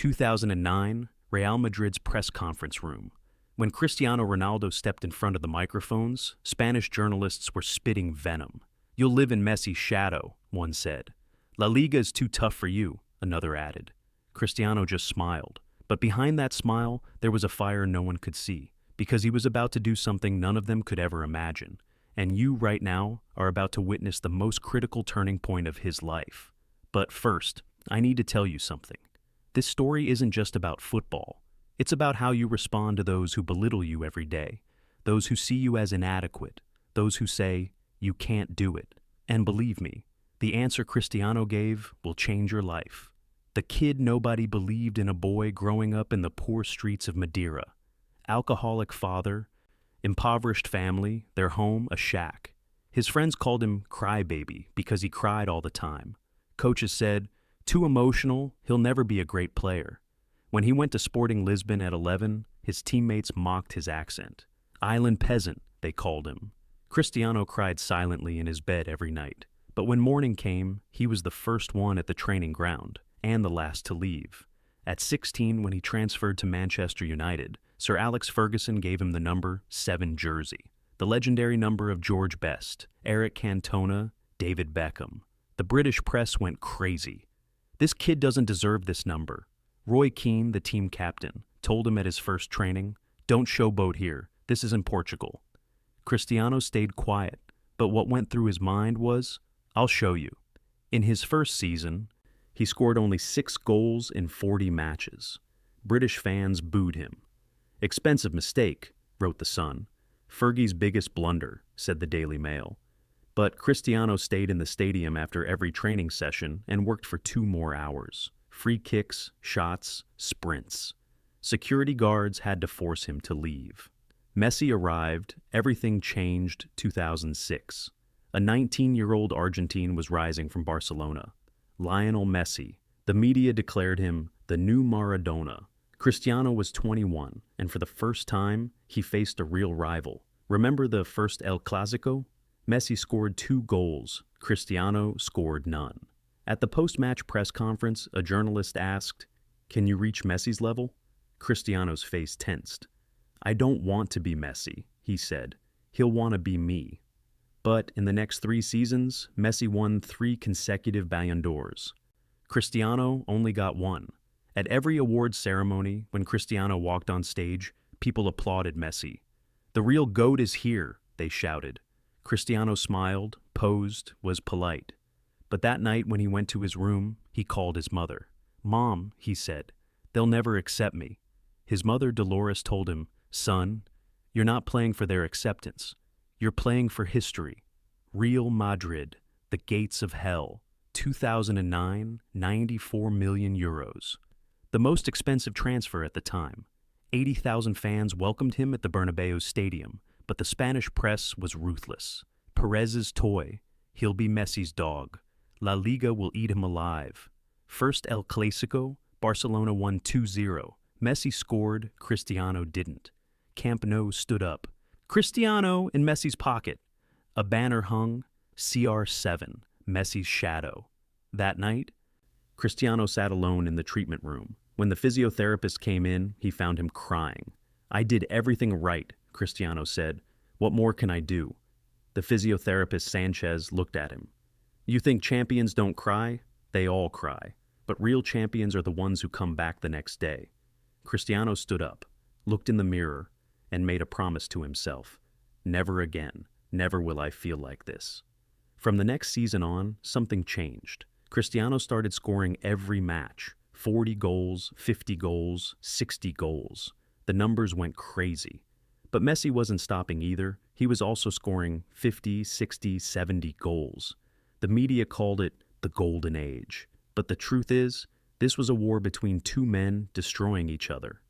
2009, Real Madrid's press conference room. When Cristiano Ronaldo stepped in front of the microphones, Spanish journalists were spitting venom. "You'll live in Messi's shadow," one said. "La Liga is too tough for you," another added. Cristiano just smiled. But behind that smile, there was a fire no one could see, because he was about to do something none of them could ever imagine. And you, right now, are about to witness the most critical turning point of his life. But first, I need to tell you something. This story isn't just about football. It's about how you respond to those who belittle you every day, those who see you as inadequate, those who say, "You can't do it." And believe me, the answer Cristiano gave will change your life. The kid nobody believed in, a boy growing up in the poor streets of Madeira. Alcoholic father, impoverished family, their home a shack. His friends called him crybaby because he cried all the time. Coaches said, "Too emotional, he'll never be a great player." When he went to Sporting Lisbon at 11, his teammates mocked his accent. "Island peasant," they called him. Cristiano cried silently in his bed every night. But when morning came, he was the first one at the training ground, and the last to leave. At 16, when he transferred to Manchester United, Sir Alex Ferguson gave him the number 7 jersey, the legendary number of George Best, Eric Cantona, David Beckham. The British press went crazy. "This kid doesn't deserve this number." Roy Keane, the team captain, told him at his first training, "Don't showboat here, this is in Portugal." Cristiano stayed quiet, but what went through his mind was, "I'll show you." In his first season, he scored only 6 goals in 40 matches. British fans booed him. "Expensive mistake," wrote The Sun. "Fergie's biggest blunder," said the Daily Mail. But Cristiano stayed in the stadium after every training session and worked for 2 more hours. Free kicks, shots, sprints. Security guards had to force him to leave. Messi arrived, everything changed 2006. A 19-year-old Argentine was rising from Barcelona. Lionel Messi. The media declared him the new Maradona. Cristiano was 21, and for the first time, he faced a real rival. Remember the first El Clásico? Messi scored 2 goals. Cristiano scored none. At the post-match press conference, a journalist asked, "Can you reach Messi's level?" Cristiano's face tensed. "I don't want to be Messi," he said. "He'll want to be me." But in the next 3 seasons, Messi won 3 consecutive Ballon d'Ors. Cristiano only got 1. At every awards ceremony, when Cristiano walked on stage, people applauded Messi. "The real GOAT is here," they shouted. Cristiano smiled, posed, was polite. But that night when he went to his room, he called his mother. "Mom," he said, "they'll never accept me." His mother, Dolores, told him, "Son, you're not playing for their acceptance. You're playing for history." Real Madrid, the gates of hell. 2009, 94 million euros. The most expensive transfer at the time. 80,000 fans welcomed him at the Bernabeu Stadium, but the Spanish press was ruthless. Perez's toy. He'll be Messi's dog. La Liga will eat him alive. First El Clásico, Barcelona won 2-0. Messi scored, Cristiano didn't. Camp Nou stood up. "Cristiano in Messi's pocket." A banner hung, CR7, Messi's shadow. That night, Cristiano sat alone in the treatment room. When the physiotherapist came in, he found him crying. "I did everything right," Cristiano said. "What more can I do?" The physiotherapist Sanchez looked at him. "You think champions don't cry? They all cry. But real champions are the ones who come back the next day." Cristiano stood up, looked in the mirror, and made a promise to himself. "Never again. Never will I feel like this." From the next season on, something changed. Cristiano started scoring every match. 40 goals, 50 goals, 60 goals. The numbers went crazy. But Messi wasn't stopping either. He was also scoring 50, 60, 70 goals. The media called it the Golden Age. But the truth is, this was a war between 2 men destroying each other.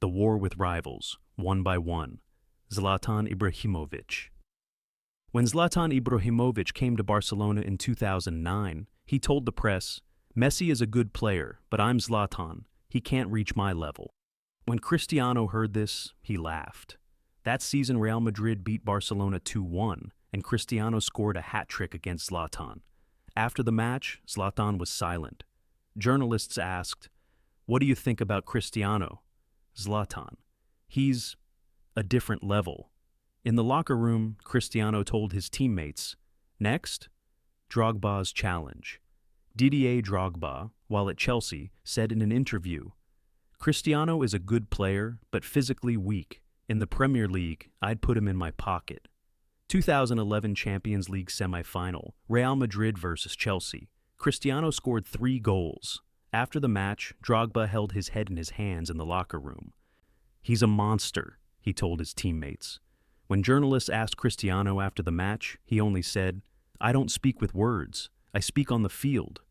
The war with rivals, one by one. Zlatan Ibrahimovic. When Zlatan Ibrahimovic came to Barcelona in 2009, he told the press, "Messi is a good player, but I'm Zlatan. He can't reach my level." When Cristiano heard this, he laughed. That season, Real Madrid beat Barcelona 2-1, and Cristiano scored a hat-trick against Zlatan. After the match, Zlatan was silent. Journalists asked, What do you think about Cristiano? Zlatan. He's a different level. In the locker room, Cristiano told his teammates, next, Drogba's challenge. Didier Drogba, while at Chelsea, said in an interview, Cristiano is a good player, but physically weak. In the Premier League, I'd put him in my pocket. 2011 Champions League semi-final, Real Madrid versus Chelsea. Cristiano scored 3 goals. After the match, Drogba held his head in his hands in the locker room. He's a monster, he told his teammates. When journalists asked Cristiano after the match, he only said, I don't speak with words. I speak on the field.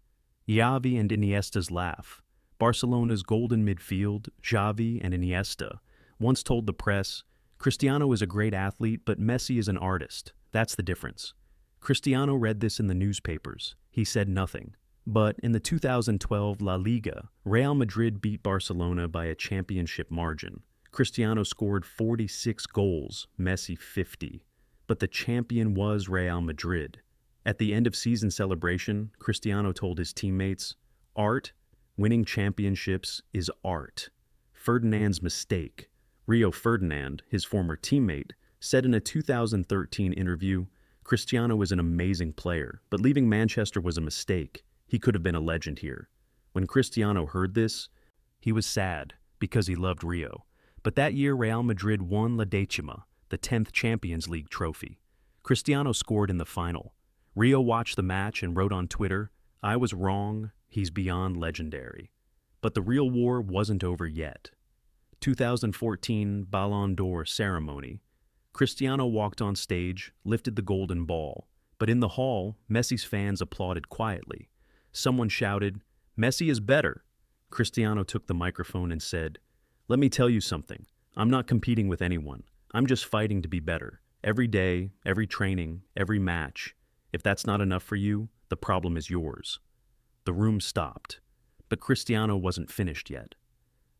Xavi and Iniesta's laugh. Barcelona's golden midfield, Xavi and Iniesta, once told the press, Cristiano is a great athlete, but Messi is an artist. That's the difference. Cristiano read this in the newspapers. He said nothing. But in the 2012 La Liga, Real Madrid beat Barcelona by a championship margin. Cristiano scored 46 goals, Messi 50. But the champion was Real Madrid. At the end of season celebration, Cristiano told his teammates, Art, winning championships is art. Ferdinand's mistake. Rio Ferdinand, his former teammate, said in a 2013 interview, Cristiano is an amazing player, but leaving Manchester was a mistake. He could have been a legend here. When Cristiano heard this, he was sad because he loved Rio. But that year, Real Madrid won La Decima, the 10th Champions League trophy. Cristiano scored in the final. Rio watched the match and wrote on Twitter, I was wrong, he's beyond legendary. But the real war wasn't over yet. 2014 Ballon d'Or ceremony. Cristiano walked on stage, lifted the golden ball. But in the hall, Messi's fans applauded quietly. Someone shouted, Messi is better. Cristiano took the microphone and said, Let me tell you something. I'm not competing with anyone. I'm just fighting to be better. Every day, every training, every match. If that's not enough for you, the problem is yours. The room stopped. But Cristiano wasn't finished yet.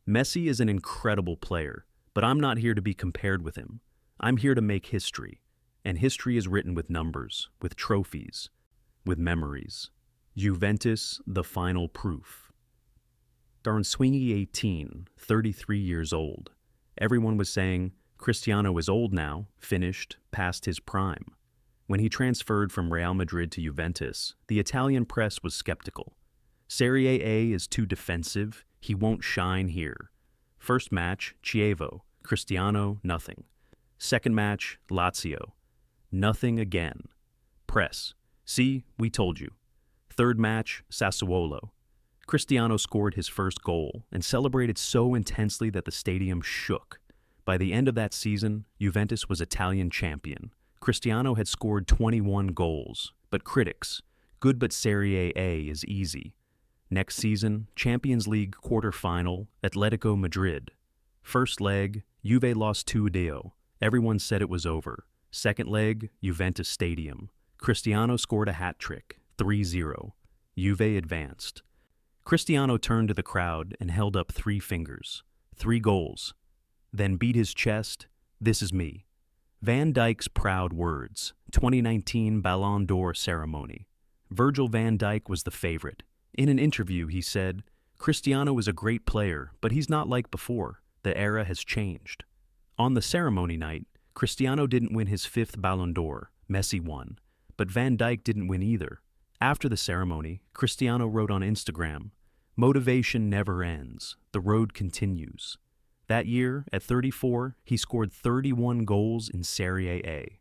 Messi is an incredible player, but I'm not here to be compared with him. I'm here to make history. And history is written with numbers, with trophies, with memories. Juventus, the final proof. Darn swingy 18, 33 years old. Everyone was saying, Cristiano is old now, finished, past his prime. When he transferred from Real Madrid to Juventus, the Italian press was skeptical. Serie A is too defensive, he won't shine here. First match, Chievo, Cristiano, nothing. Second match, Lazio, nothing again. Press, see, we told you. Third match, Sassuolo. Cristiano scored his first goal and celebrated so intensely that the stadium shook. By the end of that season, Juventus was Italian champion. Cristiano had scored 21 goals, but critics, good but Serie A is easy. Next season, Champions League quarter-final, Atletico Madrid. First leg, Juve lost 2-0. Everyone said it was over. Second leg, Juventus Stadium. Cristiano scored a hat-trick, 3-0. Juve advanced. Cristiano turned to the crowd and held up 3 fingers. 3 goals. Then beat his chest, this is me. Van Dijk's proud words, 2019 Ballon d'Or ceremony. Virgil van Dijk was the favorite. In an interview, he said, Cristiano is a great player, but he's not like before. The era has changed. On the ceremony night, Cristiano didn't win his 5th Ballon d'Or. Messi won. But Van Dijk didn't win either. After the ceremony, Cristiano wrote on Instagram, Motivation never ends. The road continues. That year, at 34, he scored 31 goals in Serie A.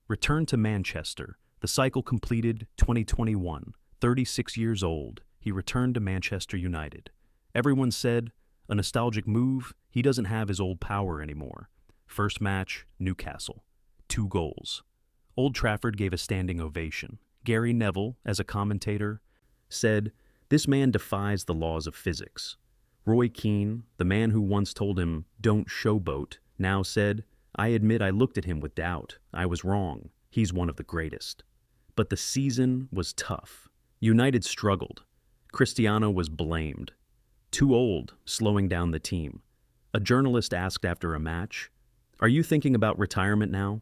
Returned to Manchester. The cycle completed 2021. 36 years old, he returned to Manchester United. Everyone said, a nostalgic move, he doesn't have his old power anymore. First match, Newcastle. 2 goals. Old Trafford gave a standing ovation. Gary Neville, as a commentator, said, this man defies the laws of physics. Roy Keane, the man who once told him, don't showboat, now said, I admit I looked at him with doubt. I was wrong. He's one of the greatest. But the season was tough. United struggled. Cristiano was blamed. Too old, slowing down the team. A journalist asked after a match, are you thinking about retirement now?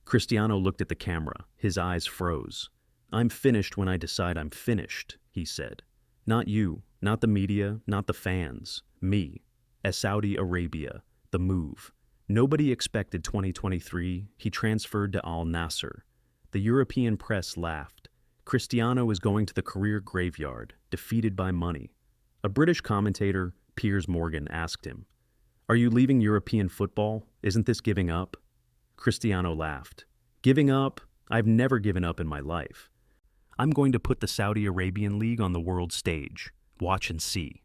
Cristiano looked at the camera. His eyes froze. I'm finished when I decide I'm finished, he said. Not you, Not the media, not the fans. Me. As Saudi Arabia. The move. Nobody expected 2023. He transferred to Al Nassr. The European press laughed. Cristiano is going to the career graveyard, defeated by money. A British commentator, Piers Morgan, asked him, "Are you leaving European football? Isn't this giving up?" Cristiano laughed. "Giving up? I've never given up in my life. I'm going to put the Saudi Arabian League on the world stage. Watch and see."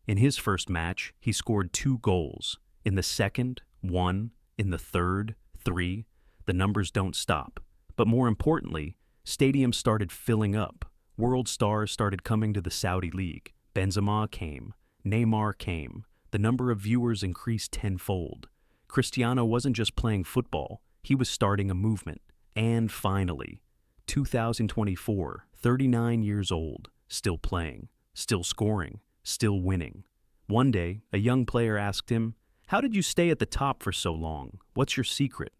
In his first match, he scored 2 goals. In the second, 1. In the third, 3. The numbers don't stop. But more importantly, stadiums started filling up. World stars started coming to the Saudi League. Benzema came. Neymar came. The number of viewers increased tenfold. Cristiano wasn't just playing football, he was starting a movement. And finally, 2024, 39 years old, still playing, still scoring, still winning. One day, a young player asked him, "How did you stay at the top for so long? What's your secret?"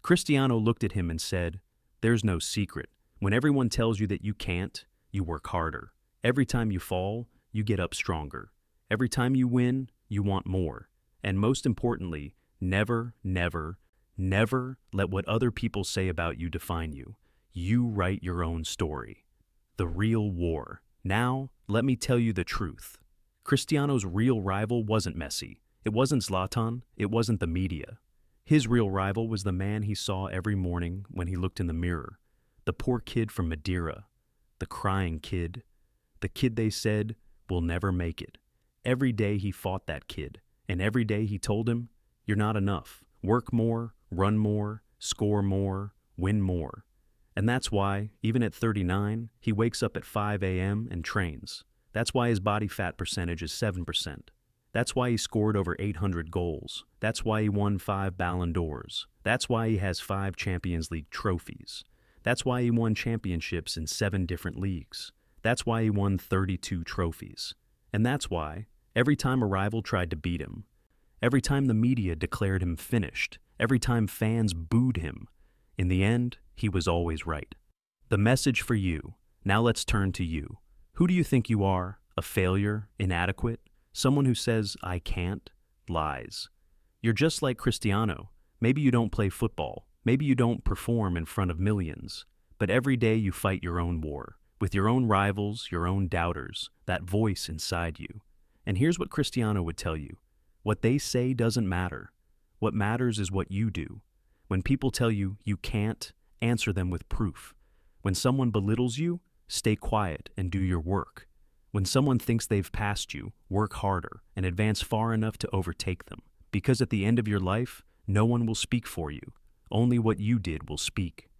Cristiano looked at him and said, "There's no secret. When everyone tells you that you can't, you work harder. Every time you fall, you get up stronger. Every time you win, you want more. And most importantly, never, never, never let what other people say about you define you. You write your own story." The real war. Now, let me tell you the truth. Cristiano's real rival wasn't Messi. It wasn't Zlatan. It wasn't the media. His real rival was the man he saw every morning when he looked in the mirror. The poor kid from Madeira. The crying kid. The kid they said will never make it. Every day he fought that kid. And every day he told him, "You're not enough. Work more, run more, score more, win more." And that's why, even at 39, he wakes up at 5 a.m. and trains. That's why his body fat percentage is 7%. That's why he scored over 800 goals. That's why he won 5 Ballon d'Ors. That's why he has 5 Champions League trophies. That's why he won championships in 7 different leagues. That's why he won 32 trophies. And that's why, every time a rival tried to beat him, every time the media declared him finished, every time fans booed him, in the end, he was always right. The message for you. Now let's turn to you. Who do you think you are? A failure? Inadequate? Someone who says, "I can't"? Lies. You're just like Cristiano. Maybe you don't play football. Maybe you don't perform in front of millions. But every day you fight your own war, with your own rivals, your own doubters, that voice inside you. And here's what Cristiano would tell you. What they say doesn't matter. What matters is what you do. When people tell you you can't, answer them with proof. When someone belittles you, stay quiet and do your work. When someone thinks they've passed you, work harder and advance far enough to overtake them. Because at the end of your life, no one will speak for you. Only what you did will speak.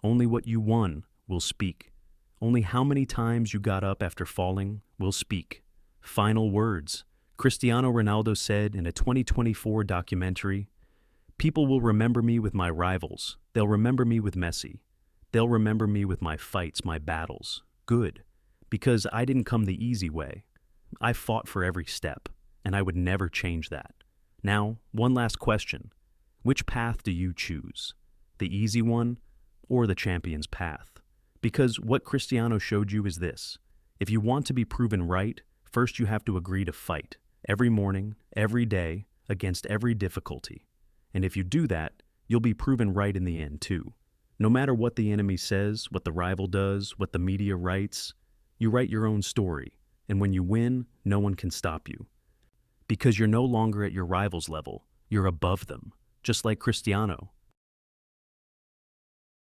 Only what you won will speak. Only how many times you got up after falling will speak. Final words. Cristiano Ronaldo said in a 2024 documentary, "People will remember me with my rivals. They'll remember me with Messi. They'll remember me with my fights, my battles. Good. Because I didn't come the easy way. I fought for every step, and I would never change that." Now, one last question. Which path do you choose? The easy one or the champion's path? Because what Cristiano showed you is this. If you want to be proven right, first you have to agree to fight. Every morning, every day, against every difficulty. And if you do that, you'll be proven right in the end too. No matter what the enemy says, what the rival does, what the media writes, you write your own story. And when you win, no one can stop you. Because you're no longer at your rival's level, you're above them. Just like Cristiano.